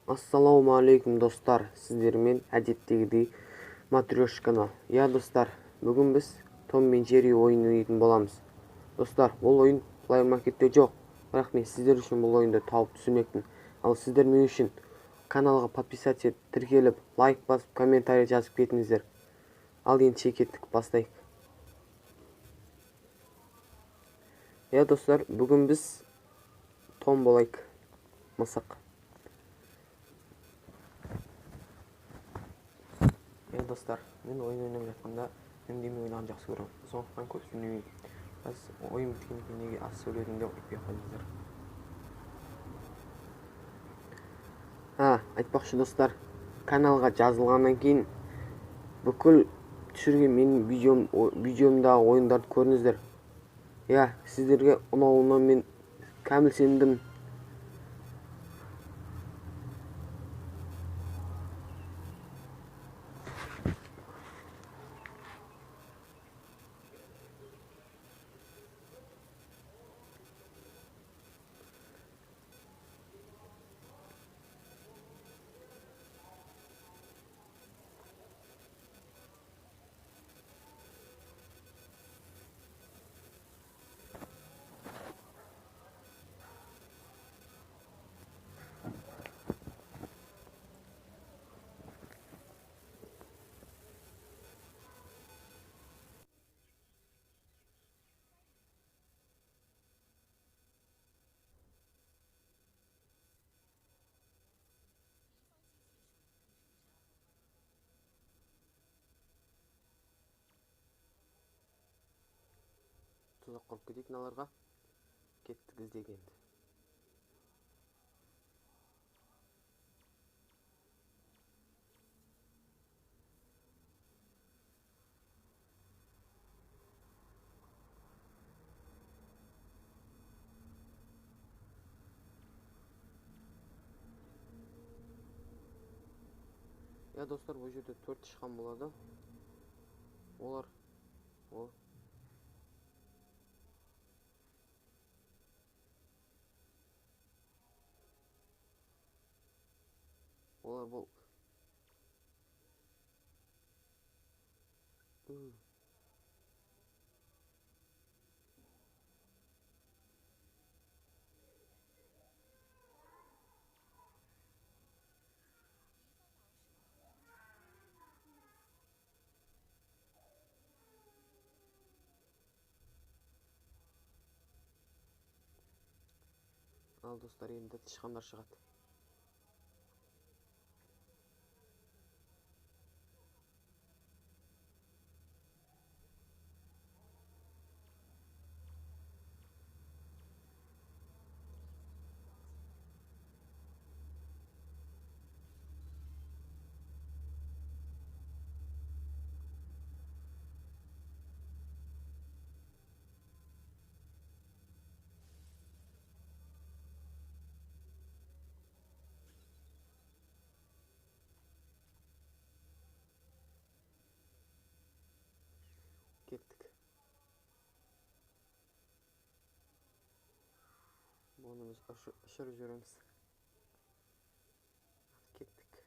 Ассаламу алейкум достар, сіздермен әдеттегідей матрешканы. Достар, бүгін біз Том мен Джерри ойынын ойнайтын боламыз. Достар, бұл ойын Play Marketте жоқ, бірақ мен сіздер үшін бұл ойынды тауып түсірмекпін. Ал сіздер мен үшін каналға подписаться етіп, тіркеліп, лайк басып, комментарий жазып кетіңіздер. Ал енді кеттік, бастайық. Достар, бүгін біз Том болайық, мысық. Достар, мен ойын ойнап жатқанда үндемей ойнағанды жақсы көремін. Сондықтан көп сөйлемеймін. Біз ойын біткеннен кейін неге аз сөйледім деп айтпай қойыңыздар. Айтпақшы достар, каналға жазылғаннан кейін бүкіл түсірген менің видеомдағы ойындарды көріңіздер. Сіздерге ұнауына мен кәміл сендім. Тұзақ құрып кетейік мыналарға. Кеттік іздегенді. Достар, бұл жерде 4 тышқан болады. Олар бұл Ал достар, енді тышқандар шығады. Кеттік. Бұны біз ұшырып жүреміз. Кеттік.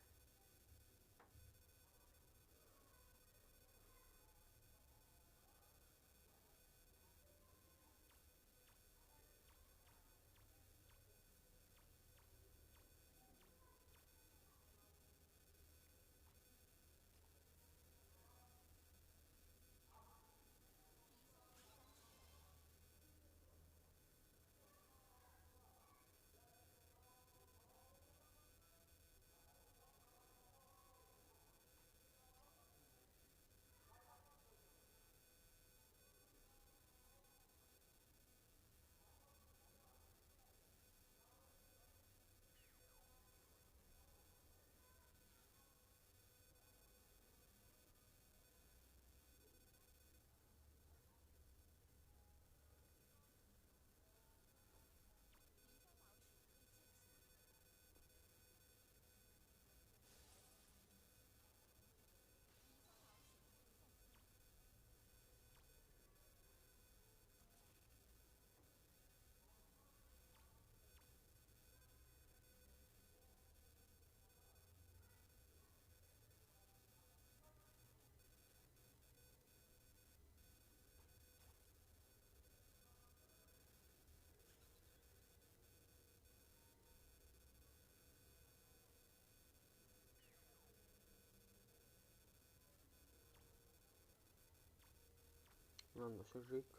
Мынаны да өшірейік.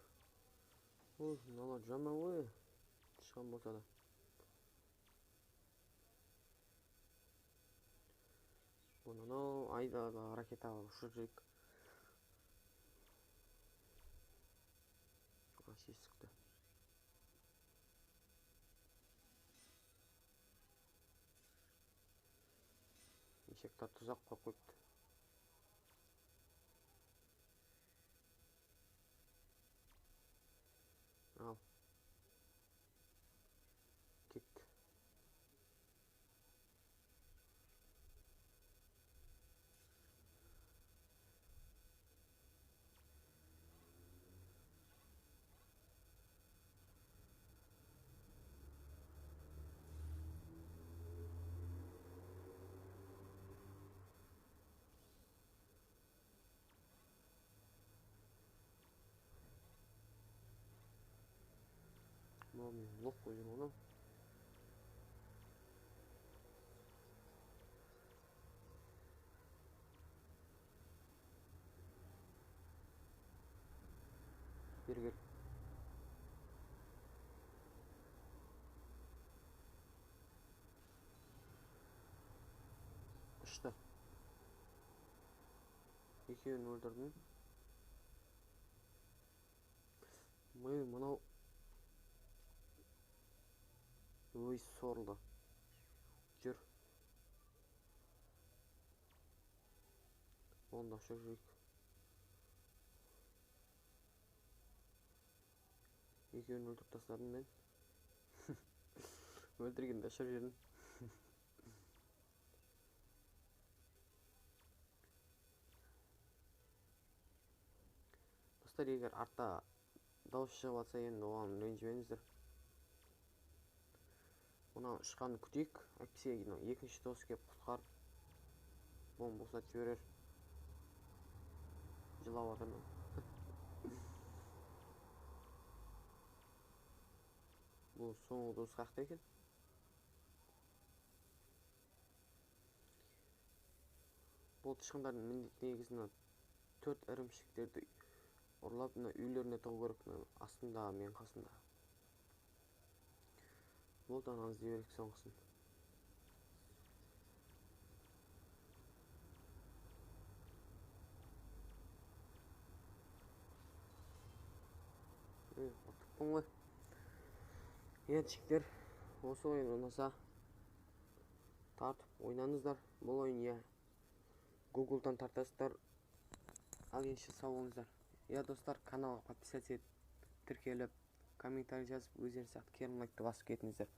Ой, мыналар жаман ғой. Тышқан болса да. Бұны айда ракетаға ұшырайық. Шешікті. Ешекті тұзақ қойып қойыпты. Ал. Кетті. Мынау мен лоқ қойдым оны. Бері кел. Ұшты. Екеуін өлтірдім. Мынау ой, сорлы. Жүр. Оны да ұшырайық. Екеуін өлтіріп тастадым мен. Өлтіргенде ұшыр жерін. Достар, егер артта дауыс шығып жатса, енді оған ренжімеңіздер. Мына ұшқанды күтейік. Әйтпесе екінші дауыс келіп құтқарып, оны босатып жіберер. Жылап жатыр ма? Бұл соңғы дауыс қақта екен. Бұл тышқандардың міндет негізінен 4 ірімшіктерді ұрлап, үйлеріне тығу керек, астында мен қасында. Бұл да аңыз дей берек соңғысын. Ұттықпын ғой. Еншіктер, осы ойын ұнаса тартып ойнаңыздар. Бұл ойын Google'дан тартасыздар. Ал енді сау болыңыздар. Достар, каналға подписаться етіп, тіркеліп, комментарий жазып, өздеріңіз сияқты керім лайкты басып кетіңіздер.